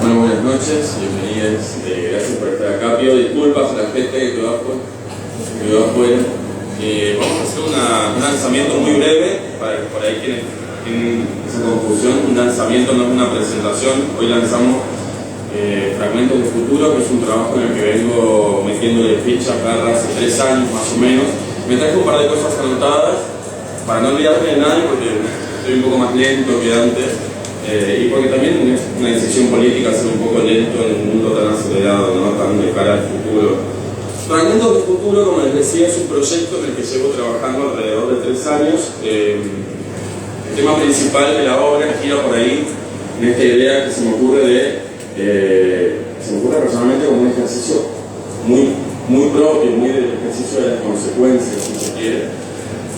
Muy buenas noches, bienvenidos, gracias por estar acá. Pido disculpas a la gente que quedó afuera. Vamos a hacer un lanzamiento muy breve, para por ahí quienes tienen esa confusión. Un lanzamiento no es una presentación. Hoy lanzamos Fragmentos de Futuro, que es un trabajo en el que vengo metiéndole ficha acá hace 3 años más o menos. Me traje un par de cosas anotadas, para no olvidarme de nadie, porque estoy un poco más lento que antes. Y porque también es una decisión política ser un poco lento en un mundo tan acelerado, ¿no? Tan de cara al futuro. Fragmentos de Futuro, como les decía, es un proyecto en el que llevo trabajando alrededor de 3 años. El tema principal de la obra gira por ahí, en esta idea que se me ocurre personalmente como un ejercicio muy propio, muy del ejercicio de las consecuencias, si se quiere.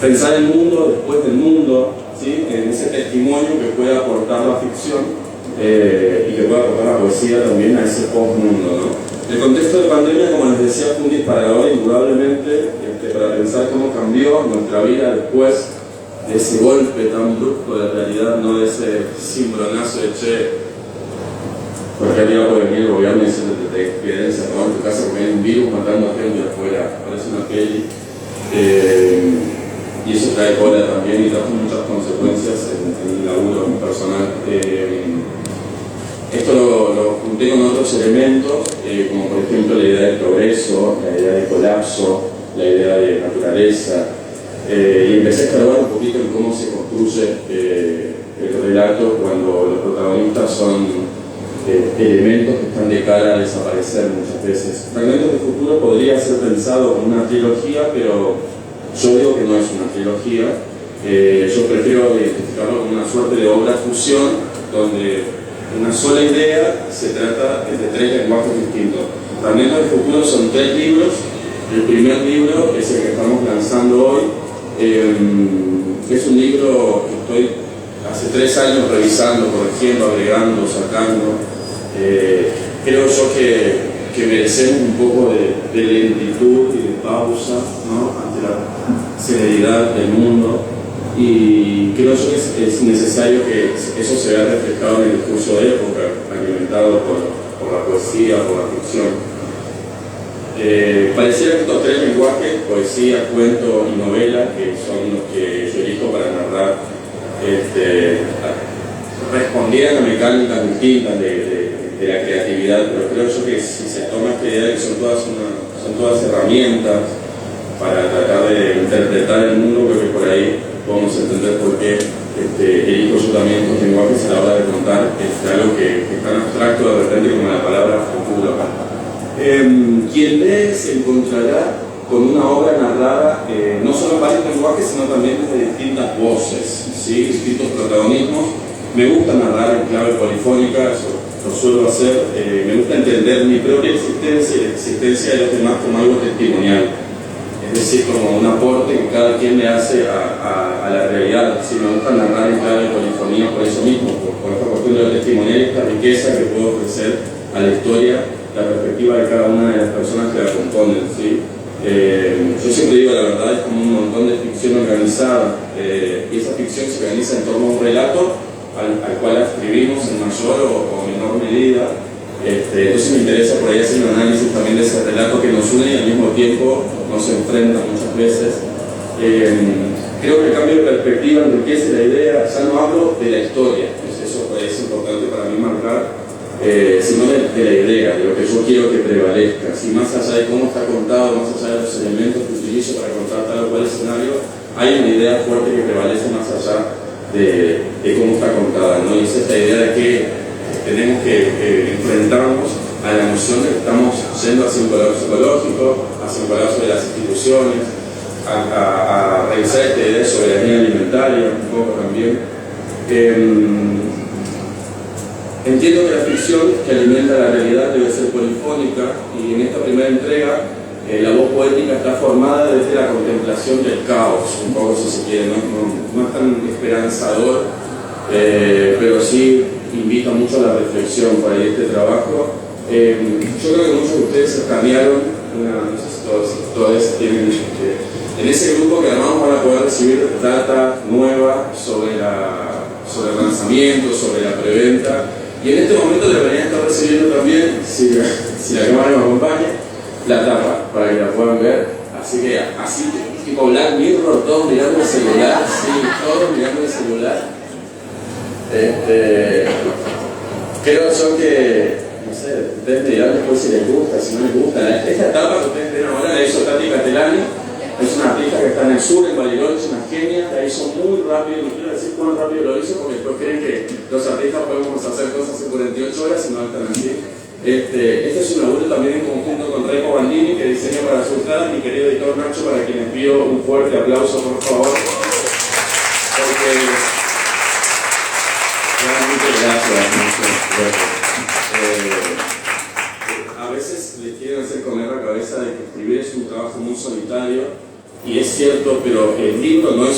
Pensar el mundo después del mundo, ¿sí? En ese testimonio que puede aportar la ficción y que puede aportar la poesía también a ese post-mundo, ¿no? El contexto de pandemia, como les decía, fue un disparador indudablemente para pensar cómo cambió nuestra vida después de ese golpe tan brusco de realidad, no de ese cimbronazo de che, porque había por venir el gobierno y diciendo que te quedes encerrado en tu casa porque hay un virus matando a gente afuera. Parece una peli. Y eso trae cola también y trae muchas consecuencias en el laburo personal. Esto lo junté con otros elementos, como por ejemplo la idea de progreso, la idea de colapso, la idea de naturaleza, y empecé a escarbar un poquito en cómo se construye el relato cuando los protagonistas son elementos que están de cara a desaparecer muchas veces. Fragmentos de Futuro podría ser pensado como una trilogía, pero yo digo que no es una trilogía. Yo prefiero identificarlo como una suerte de obra fusión, donde una sola idea se trata desde 3 lenguajes distintos. Fragmentos de Futuro son 3 libros. El primer libro es el que estamos lanzando hoy. Es un libro que estoy hace 3 años revisando, corrigiendo, agregando, sacando. Creo yo que merecemos un poco de lentitud y de pausa, ¿no? Ante la celeridad del mundo, y creo yo que es necesario que eso se vea reflejado en el discurso de época, alimentado por la poesía, por la ficción. Pareciera que estos 3 lenguajes, poesía, cuento y novela, que son los que yo elijo para narrar, respondieran a mecánicas distintas de la creatividad, pero creo yo que si se toma esta idea de que son todas herramientas para tratar de interpretar el mundo, creo que por ahí podemos entender por qué elijo yo también estos lenguajes a la hora de contar algo que es tan abstracto de repente como la palabra futuro. Quien lee se encontrará con una obra narrada no solo en varios lenguajes, sino también desde distintas voces, ¿sí? Distintos protagonismos. Me gusta narrar en clave polifónica, eso lo suelo hacer. Me gusta entender mi propia existencia y la existencia de los demás como algo testimonial, es decir, como un aporte que cada quien le hace a la realidad. Sí, me gusta narrar en clave polifonía por eso mismo, por esta cuestión de lo testimonial y esta riqueza que puedo ofrecer a la historia, la perspectiva de cada una de las personas que la componen, ¿sí? Yo siempre digo, la verdad es como un montón de ficción organizada, y esa ficción se organiza en torno a un relato al cual escribimos en mayor o menor medida. Entonces me interesa por ahí hacer un análisis también de ese relato que nos une y al mismo tiempo nos enfrenta muchas veces. Creo que el cambio de perspectiva enriquece la idea. Ya no hablo de la historia, eso es importante para mí marcar, sino de la idea, de lo que yo quiero que prevalezca. Si más allá de cómo está contado, más allá de los elementos que utilizo para contar tal o cual escenario, hay una idea fuerte que prevalece más allá de cómo está contada, ¿no? Y es esta idea de que tenemos que enfrentarnos a la noción de que estamos yendo hacia un colapso ecológico, hacia un colapso de las instituciones, a revisar esta idea de soberanía alimentaria un poco también. Entiendo que la ficción que alimenta la realidad debe ser polifónica, y en esta primera entrega la voz poética está formada desde la contemplación del caos, un poco si se quiere, no es tan esperanzador, pero sí invita mucho a la reflexión por ahí este trabajo. Yo creo que muchos de ustedes escanearon, no sé si todos tienen, en ese grupo que además van a poder recibir data nueva sobre el lanzamiento, sobre la preventa. Y en este momento deberían estar recibiendo también, si la cámara me acompaña, la tapa, para que la puedan ver. Así que, así tipo Black Mirror, todos mirando el celular, sí, todos mirando el celular. Creo yo que, no sé, ustedes me dirán después si les gusta, si no les gusta. Esta etapa que ustedes ven ahora la hizo Tati Catelani, es una artista que está en el sur, en Bariloche, una genia, la hizo muy rápido, no quiero decir cuán rápido lo hizo, porque después creen que los artistas podemos hacer cosas en 48 horas y no están así. Este es un laburo también en conjunto con Reco Bandini, que diseñó para Sultana, mi querido editor Nacho, para quien les pido un fuerte aplauso, por favor. Porque realmente gracias. A veces les quieren hacer comer la cabeza de que escribir es un trabajo muy solitario, y es cierto, pero el libro no es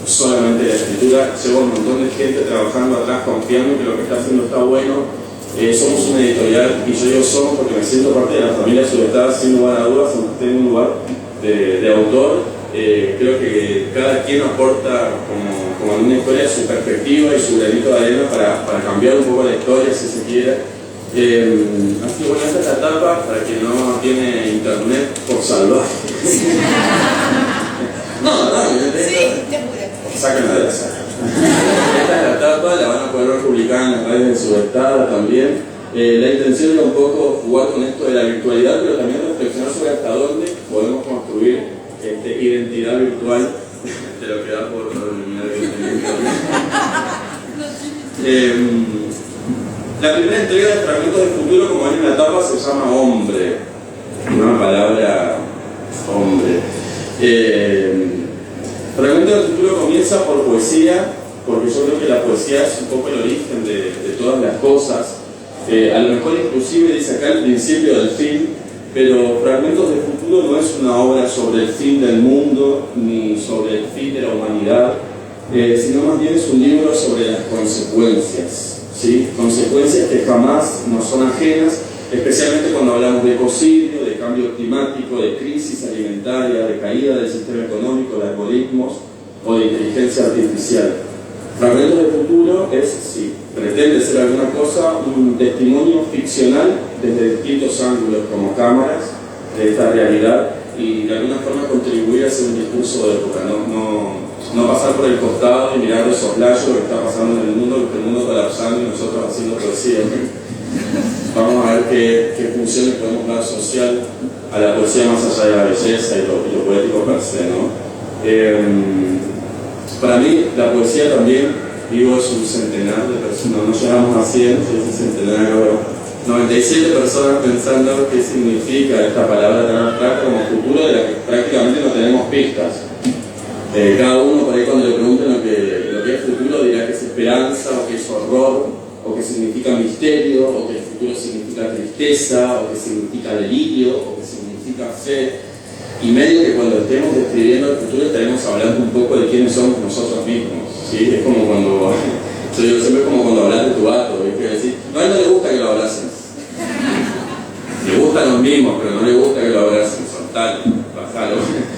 solamente la escritura, lleva un montón de gente trabajando atrás, confiando que lo que está haciendo está bueno. Somos una editorial, y yo digo somos porque me siento parte de la familia Subestada, sin lugar a dudas, aunque esté en un lugar de autor. Creo que cada quien aporta como en una historia su perspectiva y su granito de arena para cambiar un poco la historia, si se quiere. Así que bueno, esta es la etapa para quien no tiene internet por salvar. Sáquenla de la sala. Esta es la etapa, la van a poder ver publicada en las redes de Subestada también. La intención era un poco jugar con esto de la virtualidad, pero también reflexionar sobre hasta dónde podemos construir identidad virtual de lo que da por eliminar evidentemente. La primera entrega de Fragmentos del Futuro, como ven en la etapa, se llama Hombre. Una palabra hombre. Fragmentos del Futuro comienza por poesía, porque yo creo que la poesía es un poco el origen de todas las cosas. A lo mejor inclusive dice acá el principio del fin, pero Fragmentos del Futuro no es una obra sobre el fin del mundo ni sobre el fin de la humanidad, sino más bien es un libro sobre las consecuencias, ¿sí? Consecuencias que jamás nos son ajenas, especialmente cuando hablamos de ecocidio, de cambio climático, de crisis alimentaria, de caída del sistema económico, de algoritmos o de inteligencia artificial. Fragmentos del Futuro es, si pretende ser alguna cosa, un testimonio ficcional desde distintos ángulos como cámaras de esta realidad, y de alguna forma contribuir a hacer un discurso de época, no pasar por el costado y mirar de soslayo lo que está pasando en el mundo colapsando y nosotros haciendo poesía. Vamos a ver qué funciones podemos dar social a la poesía más allá de la belleza y lo poético per se, ¿no? Para mí la poesía también, digo, es un centenar de personas, no llegamos a 100, es un centenario, 97 personas pensando qué significa esta palabra tan abstracta como futuro, de la que prácticamente no tenemos pistas. Cada uno por ahí cuando le pregunten lo que es futuro dirá que es esperanza, o que es horror, o que significa misterio, o que el futuro significa tristeza, o que significa delirio, o que significa fe. Y medio que cuando estemos describiendo el futuro estaremos hablando un poco de quiénes somos nosotros mismos, ¿sí? Es como cuando, yo digo siempre como cuando hablas de tu gato, ¿ves? Que decir, no, a él no le gusta que lo abracen. Le gustan los mismos, pero no le gusta que lo abracen, soltalo, bajalo.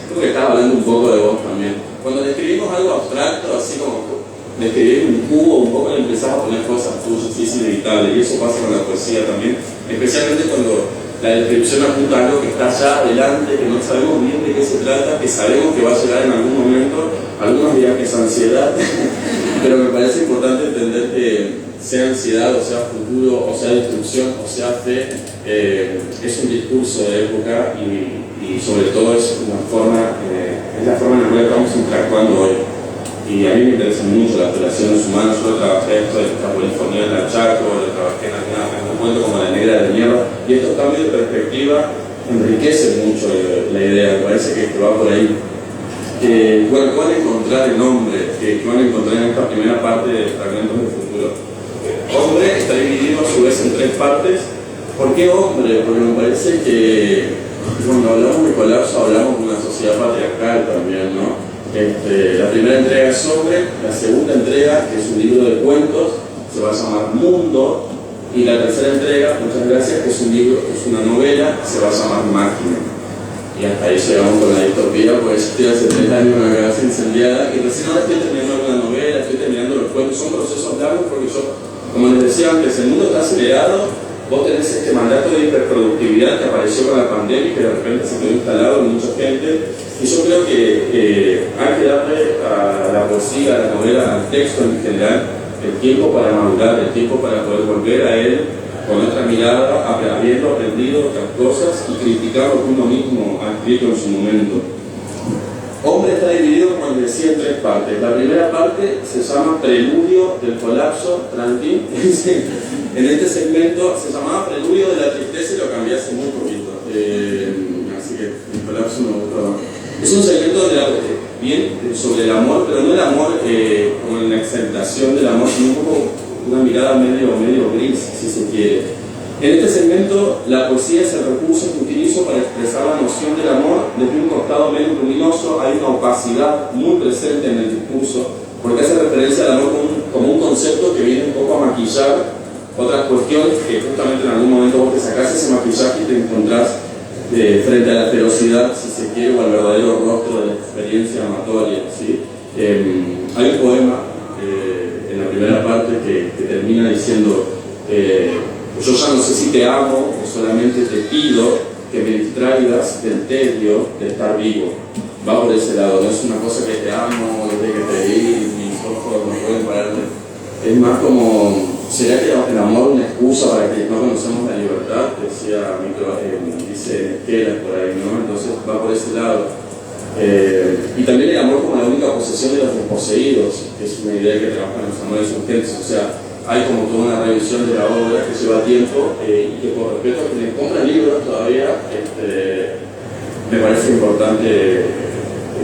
Tú que estás hablando un poco de vos también. Cuando describimos algo abstracto, así como describir un cubo, un poco le empezás a poner cosas tuyas, y es inevitable, y eso pasa con la poesía también, especialmente cuando la descripción apunta a algo que está allá adelante, que no sabemos bien de qué se trata, que sabemos que va a llegar en algún momento. Algunos dirán que es ansiedad, pero me parece importante entender que sea ansiedad, o sea futuro, o sea destrucción, o sea fe, es un discurso de época y sobre todo es una forma, es la forma en la cual estamos interactuando hoy. Y a mí me interesan mucho las relaciones humanas. Yo trabajé esto de esta polifonía en el Chaco, lo trabajé en un cuento como La Negra de Mierda, y estos cambios de perspectiva enriquecen mucho la idea, me parece que va por ahí. Bueno, ¿qué van a encontrar en Hombre? ¿Qué van a encontrar en esta primera parte de Fragmentos del Futuro? Hombre está dividido a su vez en tres partes. ¿Por qué hombre? Porque me parece que cuando hablamos de colapso hablamos de una sociedad patriarcal también, ¿no? La primera entrega es Hombre, la segunda entrega, que es un libro de cuentos, se va a llamar Mundo, y la tercera entrega, muchas gracias, que es un libro, es una novela, se va a llamar Máquina. Y hasta ahí llegamos con la distopía, pues estoy hace 3 años en una casa incendiada y recién ahora estoy terminando alguna novela, estoy terminando los cuentos, son procesos largos porque yo Como les decía antes, el mundo está acelerado, vos tenés este mandato de hiperproductividad que apareció con la pandemia y que de repente se quedó instalado en mucha gente, y yo creo que hay que darle a la poesía, a la novela, al texto en general, el tiempo para madurar, el tiempo para poder volver a él con otra mirada, habiendo aprendido otras cosas y criticar lo que uno mismo ha escrito en su momento. Hombre está dividido, como les decía, en tres partes. La primera parte se llama Preludio del colapso, Tranquil. En este segmento se llamaba Preludio de la tristeza y lo cambié hace muy poquito. Así que el colapso me gustó. Es un segmento donde bien sobre el amor, pero no el amor como en la exaltación del amor, sino un poco una mirada medio gris, si se quiere. En este segmento, la poesía es el recurso que utilizo para expresar la noción del amor desde un costado menos luminoso. Hay una opacidad muy presente en el discurso, porque hace referencia al amor como un concepto que viene un poco a maquillar otras cuestiones que justamente en algún momento vos te sacás ese maquillaje y te encontrás frente a la ferocidad, si se quiere, o al verdadero rostro de la experiencia amatoria, ¿sí? Hay un poema en la primera parte que termina diciendo yo ya no sé si te amo o solamente te pido que me distraigas del tedio de estar vivo. Va por ese lado, no es una cosa que te amo, desde que te vi, mis ojos no pueden parar. Es más como, ¿será que el amor es una excusa para que no conocemos la libertad? Decía dice Esquelas por ahí, ¿no? Entonces va por ese lado. Y también el amor como la única posesión de los desposeídos, que es una idea que trabaja en los amores urgentes. O sea, hay como toda una revisión de la obra que lleva tiempo y que por respeto a quienes compran libros todavía me parece importante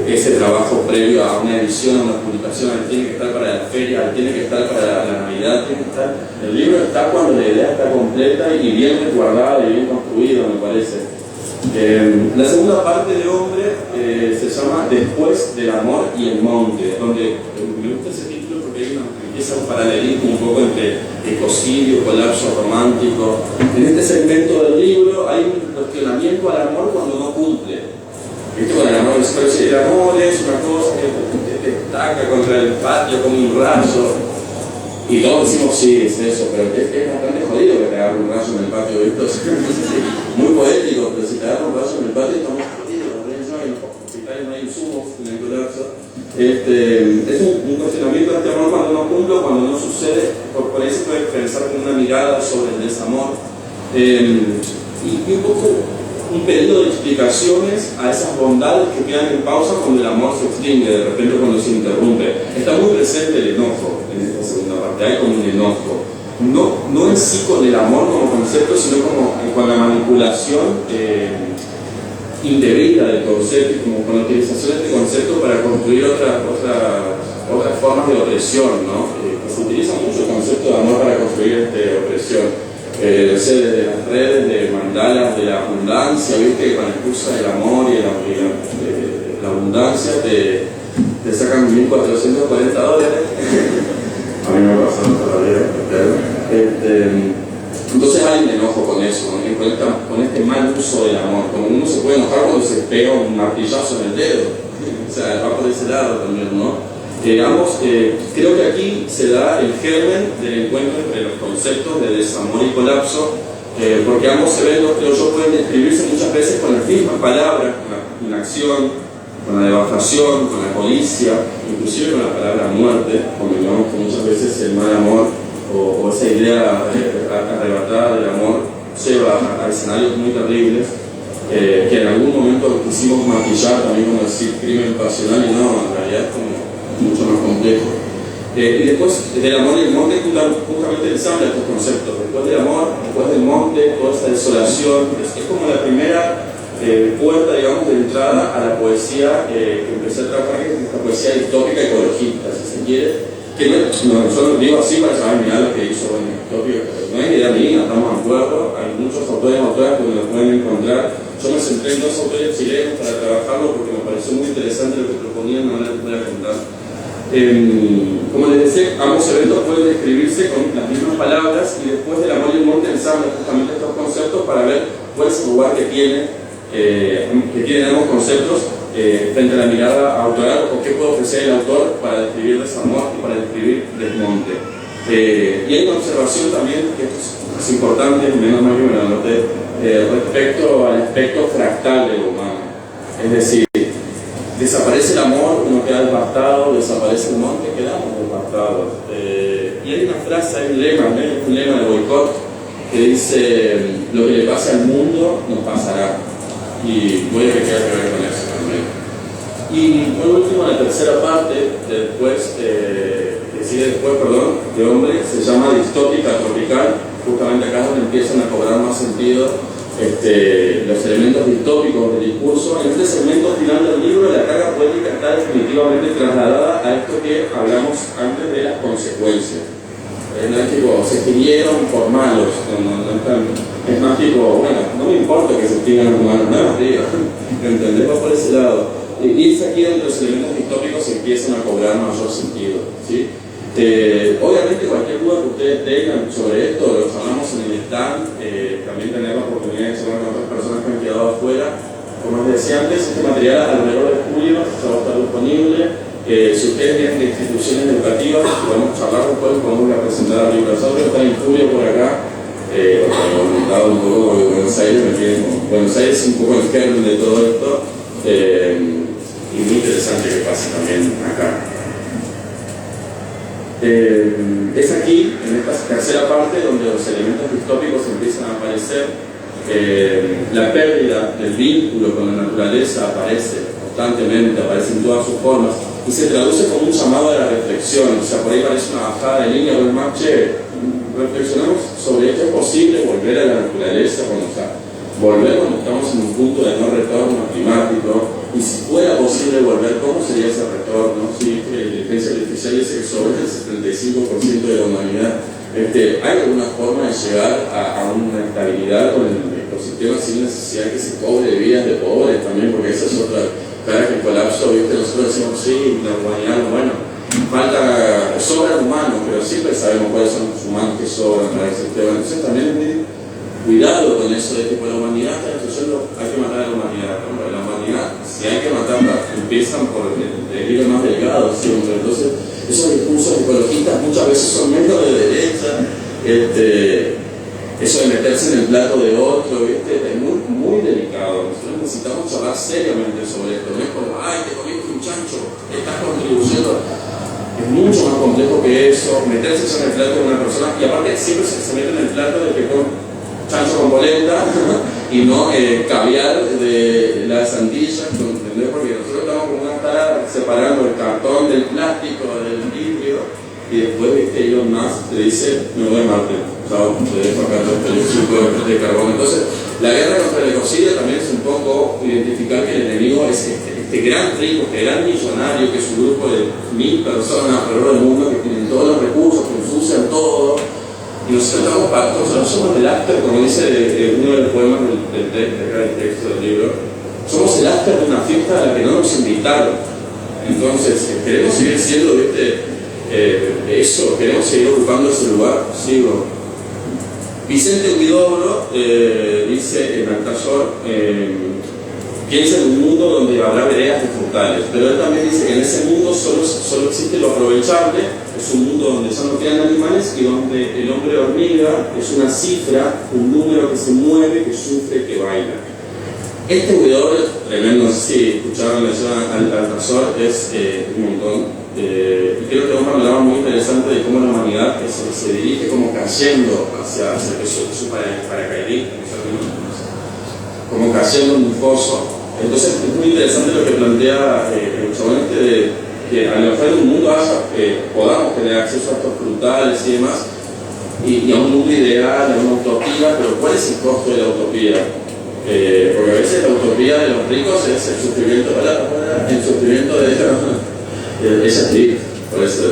ese trabajo previo a una edición, a una publicación. Tiene que estar para la feria, tiene que estar para la Navidad, tiene que estar. El libro está cuando la idea está completa y bien resguardada y bien construida, me parece. La segunda parte de Hombre se llama Después del amor y el monte, donde me gusta ese título porque hay empieza un paralelismo un poco entre ecocidio, colapso romántico. En este segmento del libro hay un cuestionamiento al amor cuando no cumple. ¿Viste? Con el amor, pero si el amor es una cosa que te destaca contra el patio como un rayo. Y todos decimos, sí, es eso, pero es bastante jodido que te agarre un rayo en el patio, ¿viste? Muy poético, pero si te agarra un rayo en el patio estamos jodidos, en los hospitales no hay insumos en el colapso. Es un cuestionamiento de este amor cuando no cumple, cuando no sucede, por ahí se puede pensar con una mirada sobre el desamor. Y un poco un pedido de explicaciones a esas bondades que quedan en pausa cuando el amor se extingue, de repente cuando se interrumpe. Está muy presente el enojo en esta segunda parte, hay como un enojo. No en sí con el amor como concepto, sino como con la manipulación indebida del concepto y como con la utilización de este concepto para construir otras formas de opresión, ¿no? Se utiliza mucho el concepto de amor para construir opresión. Desde las redes de mandalas de la abundancia, viste, con la excusa del amor y la abundancia te sacan $1.440. A mí me pasa todavía, entonces hay un enojo con eso, ¿no? Con este mal uso del amor. Como uno se puede enojar cuando se pega un martillazo en el dedo, o sea, va por ese lado también, ¿no? Creo que aquí se da el germen del encuentro entre los conceptos de desamor y colapso, porque ambos eventos, creo yo, pueden describirse muchas veces con las mismas palabras, con la inacción, con la devastación, con la codicia, inclusive con la palabra muerte, convengamos que muchas veces el mal amor o esa idea arrebatada del amor lleva a escenarios muy terribles, que en algún momento quisimos maquillar también como decir crimen pasional, y no, en realidad es como mucho más complejo. Y después del amor y el monte justamente ensambla estos conceptos. Después del amor, después del monte, toda esta desolación, es como la primera puerta, digamos, de entrada a la poesía que empecé a trabajar, que es esta poesía distópica ecologista, si se quiere, que yo lo digo así para saber mirar lo que hizo en distópico, no es idea mía, estamos de acuerdo, hay muchos autores y autoras que lo pueden encontrar. Yo me centré en 2 autores chilenos para trabajarlo porque me pareció muy interesante lo que proponían, no les voy a contar. Como les decía, ambos eventos pueden describirse con las mismas palabras y después del amor y el monte ensamblan justamente estos conceptos para ver cuál es el lugar que tienen ambos conceptos frente a la mirada autoral o qué puede ofrecer el autor para describir desamor y para describir desmonte. Y hay una observación también, que es importante, menos mal que me lo anoté, respecto al aspecto fractal de lo humano. Es decir, desaparece el amor, uno queda devastado, desaparece el monte, quedamos devastados. Y hay una frase, hay un lema de boicot que dice: lo que le pase al mundo nos pasará. Y puede que tenga que ver con eso también. Y por último, la tercera parte, de hombre, se llama distópica tropical. Justamente acá es donde empiezan a cobrar más sentido los elementos distópicos del discurso. En este segmento final del libro, la carga poética está definitivamente trasladada a esto que hablamos antes de las consecuencias. No es tipo, se extinguieron por malos, es más tipo, bueno, no me importa que se extingan los humanos, no, tío, ¿entendés? Va por ese lado. Y es aquí donde los elementos distópicos empiezan a cobrar mayor sentido, ¿sí? Obviamente cualquier duda que ustedes tengan sobre esto, lo hablamos en el stand, también tener la oportunidad de charlar con otras personas que han quedado afuera. Como les decía antes, este material alrededor de julio se va a estar disponible. Si ustedes vienen de instituciones educativas, podemos charlar después, podemos ir a presentar a Librasaurio, está en julio por acá. He comentado un poco de Buenos Aires, Buenos Aires es un poco el germen de todo esto, y muy interesante que pase también acá. Es aquí, en esta tercera parte, donde los elementos distópicos empiezan a aparecer. La pérdida del vínculo con la naturaleza aparece constantemente, aparece en todas sus formas y se traduce como un llamado a la reflexión. O sea, por ahí parece una bajada de línea, o más, reflexionamos sobre esto: es posible volver a la naturaleza volver cuando estamos en un punto de no retorno climático, y si fuera posible volver, ¿cómo sería ese retorno? Sí, la inteligencia artificial dice que sobre el 75% de la humanidad. ¿Hay alguna forma de llegar a una estabilidad con el ecosistema sin necesidad que se cobre vías de pobres también? Porque esa es otra cara que el colapso, ¿viste? Nosotros decimos, sí, la humanidad, bueno, sobran humanos, pero siempre sabemos cuáles son los humanos que sobran para el sistema. Entonces también es muy cuidado con eso de tipo, la humanidad está destruyendo, hay que matar a la humanidad. ¿No? La humanidad, si hay que matarla, empiezan por el hilo más delgado siempre. Entonces, esos discursos ecologistas muchas veces son menos de derecha, eso de meterse en el plato de otro, ¿viste? Es muy, muy delicado. Nosotros necesitamos charlar seriamente sobre esto. No es como, ay, te comiste un chancho, estás contribuyendo. Es mucho más complejo que eso, meterse en el plato de una persona, y aparte siempre se mete en el plato de que chancho con polenta y no caviar de las Antillas, ¿entendés? Porque nosotros estamos como una tarada separando el cartón del plástico, del vidrio, y después, ¿viste? Elon Musk te dice, me voy a Marte, ¿sabes? Te dejo acá todo el dióxido de carbono. Entonces, la guerra contra el ecocidio también es un poco identificar que el enemigo es este gran rico, este gran millonario, que es un grupo de 1000 personas alrededor del mundo que tienen todos los recursos, que ensucian todo. Y nosotros somos el after, como dice uno de los poemas del texto del libro, somos el after de una fiesta a la que no nos invitaron. Entonces, queremos seguir siendo, ¿viste? Eso, queremos seguir ocupando ese lugar. Sigo. Vicente Huidobro dice en Alcázar, piensa en un mundo donde habrá veredas frutales, pero él también dice que en ese mundo solo existe lo aprovechable. Es un mundo donde ya no quedan animales y donde el hombre hormiga es una cifra, un número que se mueve, que sufre, que baila. Este Huidobro, tremendo, no sé si escucharon la lección al Alcázar, es un montón. Y creo que es una palabra muy interesante de cómo la humanidad se dirige como cayendo hacia su paracaidismo, como cayendo en un foso. Entonces es muy interesante lo que plantea el chabón de que a lo mejor en un mundo podamos tener acceso a estos frutales y demás, y a un mundo ideal, a una utopía, pero ¿cuál es el costo de la utopía? Porque a veces la utopía de los ricos es el sufrimiento de ella es triste, por eso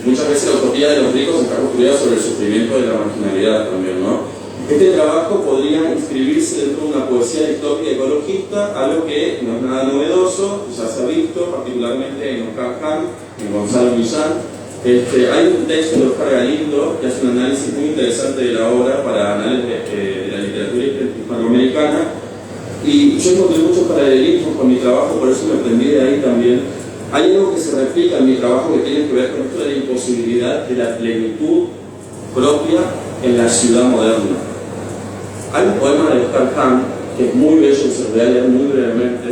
muchas veces la utopía de los ricos está construida sobre el sufrimiento de la marginalidad también, ¿no? Este trabajo podría inscribirse dentro de una poesía distópica ecologista, algo que no es nada novedoso, ya se ha visto, particularmente en Oscar Hahn, en Gonzalo Millán. Hay un texto de Oscar Galindo que hace un análisis muy interesante de la obra para análisis de la literatura hispanoamericana, y yo encontré muchos paralelismos con mi trabajo, por eso me aprendí de ahí también. Hay algo que se replica en mi trabajo que tiene que ver con esto de la imposibilidad de la plenitud propia en la ciudad moderna. Hay un poema de Oscar Kahn que es muy bello, que se lo voy a leer muy brevemente,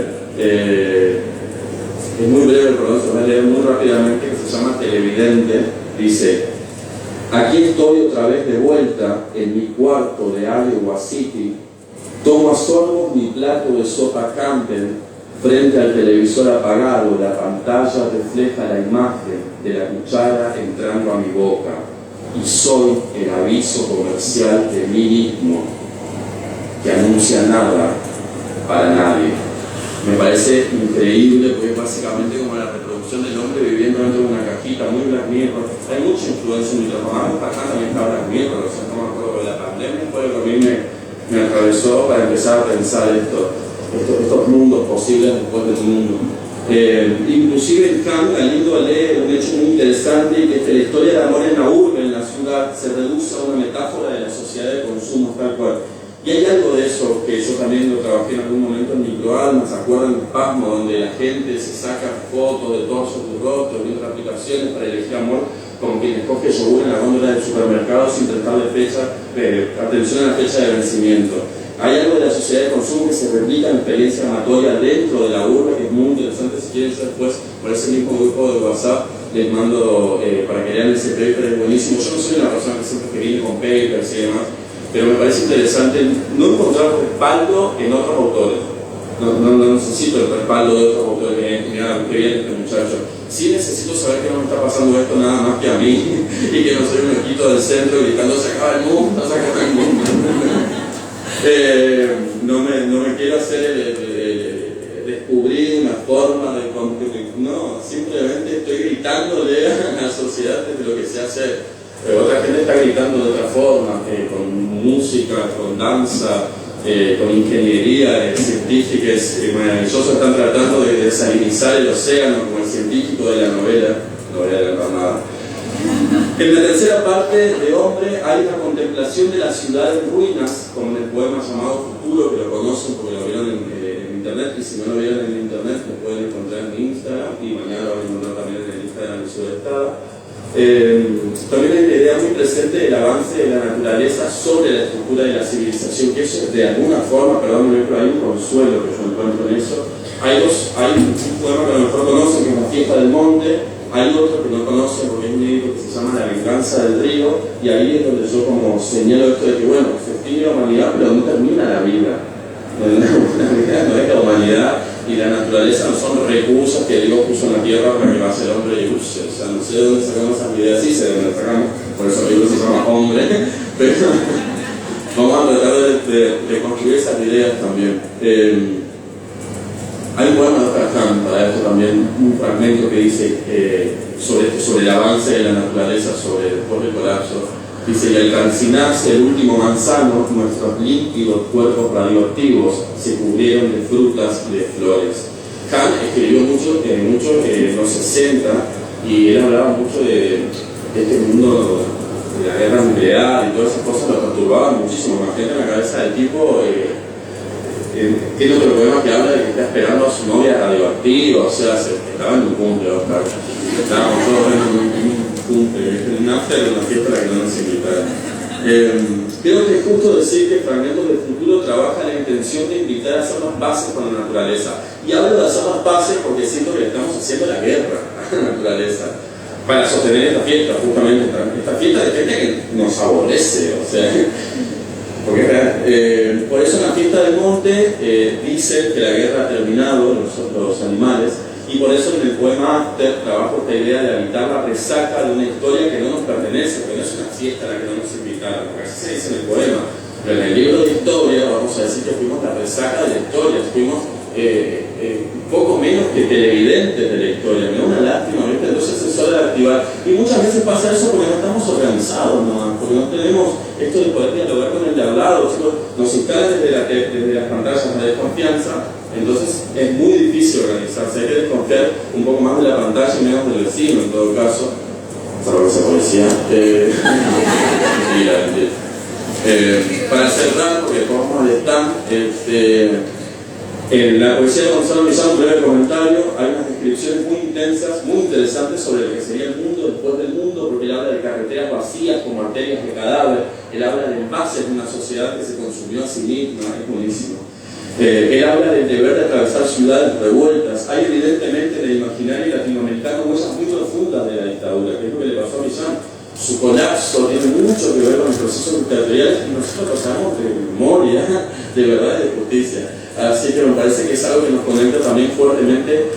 es muy breve, perdón, se lo voy a leer muy rápidamente, que se llama Televidente. Dice: aquí estoy otra vez de vuelta en mi cuarto de Iowa City, tomo a sorbos mi plato de sopa Campbell. Frente al televisor apagado, la pantalla refleja la imagen de la cuchara entrando a mi boca, y soy el aviso comercial de mí mismo, que anuncia nada para nadie. Me parece increíble porque es básicamente como la reproducción del hombre viviendo dentro de una cajita, muy Black Mirror. Hay mucha influencia en mi trabajo. Acá también está Black Mirror, o sea, no me acuerdo de la pandemia, fue lo que a mí me atravesó para empezar a pensar estos mundos posibles después del mundo. Inclusive en Kant, Galindo lee un hecho muy interesante, que es que la historia de amor en la urbe, en la ciudad, se reduce a una metáfora de la sociedad de consumo tal cual. Y hay algo de eso que yo también lo trabajé en algún momento en Microalma. ¿Se acuerdan de Pasmo, donde la gente se saca fotos de torsos de rostros y otras aplicaciones para elegir amor, como quien escoge yogur en la góndola del supermercado sin prestarle atención a la fecha de vencimiento? Hay algo de la sociedad de consumo que se replica en experiencia amatoria dentro de la urbe, que es muy interesante. Si quieren, yo después, por ese mismo grupo de WhatsApp, les mando para que lean ese paper, es buenísimo. Yo no soy una persona que siempre viene con papers y demás, pero me parece interesante no encontrar respaldo en otros autores. No necesito el respaldo de otros autores que viene este muchacho. Sí necesito saber que no me está pasando esto nada más que a mí y que no soy un equito del centro gritando se acaba el mundo, se acaba el mundo. No me quiero hacer descubrir una forma de no, simplemente estoy gritándole a la sociedad desde lo que se hace. Otra gente está gritando de otra forma, con música, con danza, con ingeniería científica maravillosa. Están tratando de desalinizar el océano como el científico de la novela de la Armada. En la tercera parte de Hombre hay una contemplación de la ciudad en ruinas, como en el poema llamado Futuro, que lo conocen porque lo vieron en internet, y si no lo vieron en internet lo pueden encontrar en Instagram, y mañana lo van a encontrar también en el Instagram del Sudestado. También hay una idea muy presente del avance de la naturaleza sobre la estructura de la civilización, que eso de alguna forma, perdónenme, pero hay un consuelo que yo encuentro en eso. Hay un poema que a lo mejor conocen, que es La fiesta del monte. Hay otro que no conocen porque es un libro que se llama La venganza del río, y ahí es donde yo como señalo esto de que bueno, se extingue la humanidad pero no termina la vida. La vida no es la humanidad y la naturaleza no son recursos que Dios puso en la tierra para que pase el hombre y use. O sea, no sé de dónde sacamos esas ideas, sí sé de dónde sacamos, por eso el libro se llama Hombre, pero vamos a tratar de construir esas ideas también. Hay un poema de Oscar Kahn para esto también, un fragmento que dice sobre el avance de la naturaleza, después del colapso. Dice: y al calcinarse el último manzano, nuestros líquidos cuerpos radioactivos se cubrieron de frutas y de flores. Kahn escribió mucho en los 60, y él hablaba mucho de este mundo de la guerra nuclear y todas esas cosas, lo perturbaban muchísimo. Imagínate en la cabeza del tipo. Tiene otro poema que habla de que está esperando a su novia radioactiva, o sea, estaba en un cumple, Oscar. Estábamos todos en un cumple, en una fiesta a la que no nos invitaron. Creo que es justo decir que Fragmentos del Futuro trabaja la intención de invitar a hacer las paces con la naturaleza. Y hablo de hacer las paces porque siento que le estamos haciendo la guerra a la naturaleza para sostener esta fiesta, justamente esta fiesta de gente que nos aborrece, o sea. Porque es real. Por eso en La fiesta del monte dicen que la guerra ha terminado, los animales, y por eso en el poema After trabajo esta idea de habitar la resaca de una historia que no nos pertenece, que no es una fiesta a la que no nos invitaron, porque así se dice en el poema. Pero en el libro de historia vamos a decir que fuimos la resaca de la historia, fuimos poco menos que televidentes de la historia. Me da una lástima, ¿viste? Entonces es hora de activar. Y muchas veces pasa eso porque no estamos organizados, ¿no? Porque no tenemos esto de poder dialogar con el de al lado. Nos instalan desde las pantallas de desconfianza, entonces es muy difícil organizarse. Hay que desconfiar un poco más de la pantalla y menos del vecino, en todo caso. Salvo que sea policía. Para cerrar, porque después vamos al stand, en la poesía de Gonzalo Millán, un breve comentario, hay unas descripciones muy intensas, muy interesantes sobre lo que sería el mundo después del mundo, porque él habla de carreteras vacías como arterias de cadáver, él habla del envase de una sociedad que se consumió a sí misma, es buenísimo. Él habla del deber de atravesar ciudades revueltas. Hay evidentemente en el imaginario latinoamericano huellas muy profundas de la dictadura, que es lo que le pasó a Millán. Su colapso tiene mucho que ver con los procesos dictatoriales y nosotros pasamos de memoria, de verdad y de justicia. Así que me parece que es algo que nos conecta también fuertemente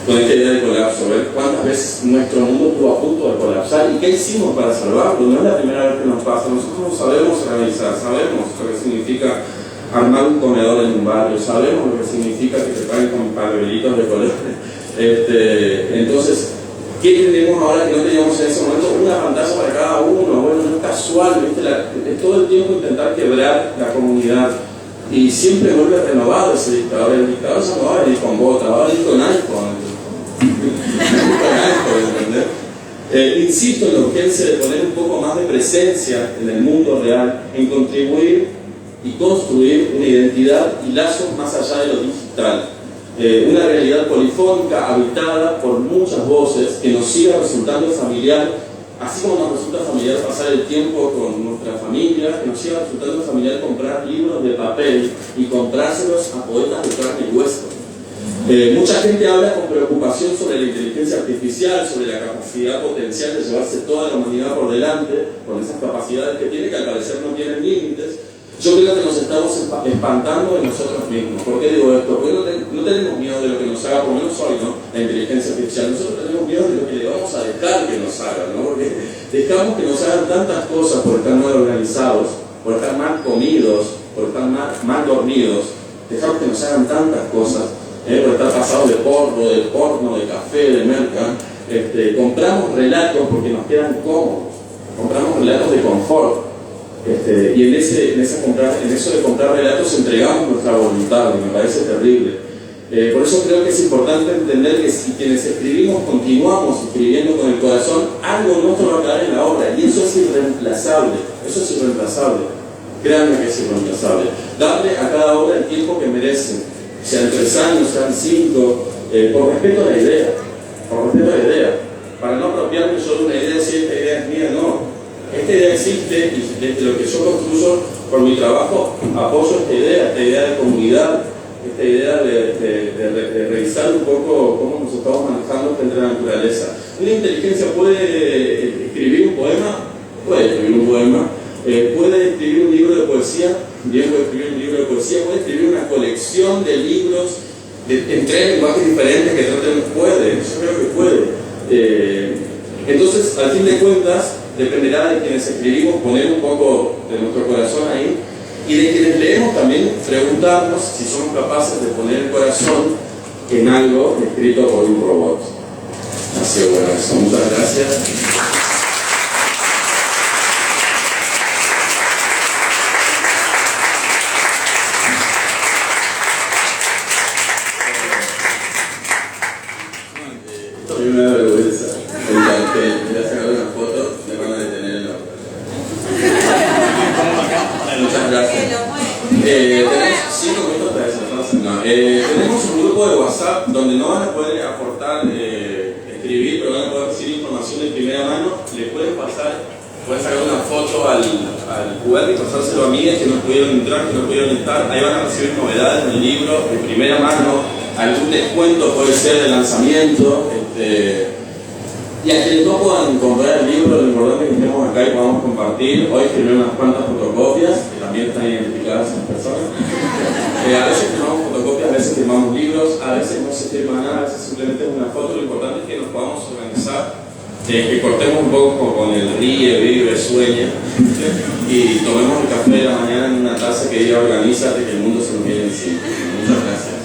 con esta idea de colapso, ver cuántas veces nuestro mundo estuvo a punto de colapsar y qué hicimos para salvarlo. No es la primera vez que nos pasa, nosotros sabemos organizar, sabemos lo que significa armar un comedor en un barrio, sabemos lo que significa que te paguen con pabelitos de colores. Entonces, ¿qué tenemos ahora que no teníamos en ese momento? Una pantalla para cada uno. Bueno, no es casual, ¿viste? Es todo el tiempo intentar quebrar la comunidad. Y siempre vuelve renovado ese dictador. El dictador ya no va a venir con bota, va a venir con iPhone. Insisto en la urgencia de poner un poco más de presencia en el mundo real, en contribuir y construir una identidad y lazos más allá de lo digital. Una realidad polifónica habitada por muchas voces que nos siga resultando familiar, así como nos resulta familiar pasar el tiempo con nuestra familia, que nos siga resultando familiar comprar libros de papel y comprárselos a poetas de carne y hueso. Mucha gente habla con preocupación sobre la inteligencia artificial, sobre la capacidad potencial de llevarse toda la humanidad por delante, con esas capacidades que tiene, que al parecer no tienen límites. Yo creo que nos estamos espantando de nosotros mismos. ¿Por qué digo esto? Porque no tenemos miedo de lo que nos haga, por lo menos hoy, ¿no?, la inteligencia artificial. Nosotros tenemos miedo de lo que le vamos a dejar que nos hagan, ¿no? Porque dejamos que nos hagan tantas cosas por estar mal organizados, por estar mal comidos, por estar mal dormidos. Dejamos que nos hagan tantas cosas, por estar pasados de porno, de café, de merca. Compramos relatos porque nos quedan cómodos. Compramos relatos de confort. Y en eso de comprar relatos entregamos nuestra voluntad, y me parece terrible. Por eso creo que es importante entender que si quienes escribimos continuamos escribiendo con el corazón, algo nuestro va a quedar en la obra, y eso es irreemplazable. Eso es irreemplazable. Créanme que es irreemplazable. Darle a cada obra el tiempo que merece, sean 3 años, sean 5, por respeto a la idea. Por respeto a la idea. Para no apropiarme yo de una idea, si esta idea es mía, no. Esta idea existe y desde lo que yo construyo por mi trabajo apoyo esta idea de comunidad, esta idea de revisar un poco cómo nos estamos manejando frente a la naturaleza. Una inteligencia puede escribir un poema, puede escribir un libro de poesía, bien puede escribir un libro de poesía, puede escribir una colección de libros en 3 lenguajes diferentes que traten, yo creo que puede. Entonces, al fin de cuentas, dependerá de quienes escribimos poner un poco de nuestro corazón ahí, y de quienes leemos también preguntarnos si somos capaces de poner el corazón en algo escrito por un robot. Así que bueno, eso, muchas gracias. Esto a mí me da vergüenza. Voy a sacar una foto, me van a detener en la obra. Muchas gracias. Tenemos 5 minutos para eso. No, tenemos un grupo de WhatsApp donde no van a poder aportar, escribir, pero van a poder recibir información de primera mano. Les pueden sacar una foto al QR y pasárselo a mí, que no pudieron entrar, que no pudieron estar. Ahí van a recibir novedades del libro de primera mano, algún descuento puede ser de lanzamiento. Y a quienes no puedan comprar el libro, lo importante es que estemos acá y podamos compartir. Hoy firmé unas cuantas fotocopias, que también están identificadas esas personas. A veces firmamos fotocopias, a veces firmamos libros, a veces no se firma nada, a veces simplemente es una foto. Lo importante es que nos podamos organizar, que cortemos un poco con el ríe, vive, sueña, y tomemos el café de la mañana en una taza que diga organízate, que el mundo se nos viene encima. Muchas gracias.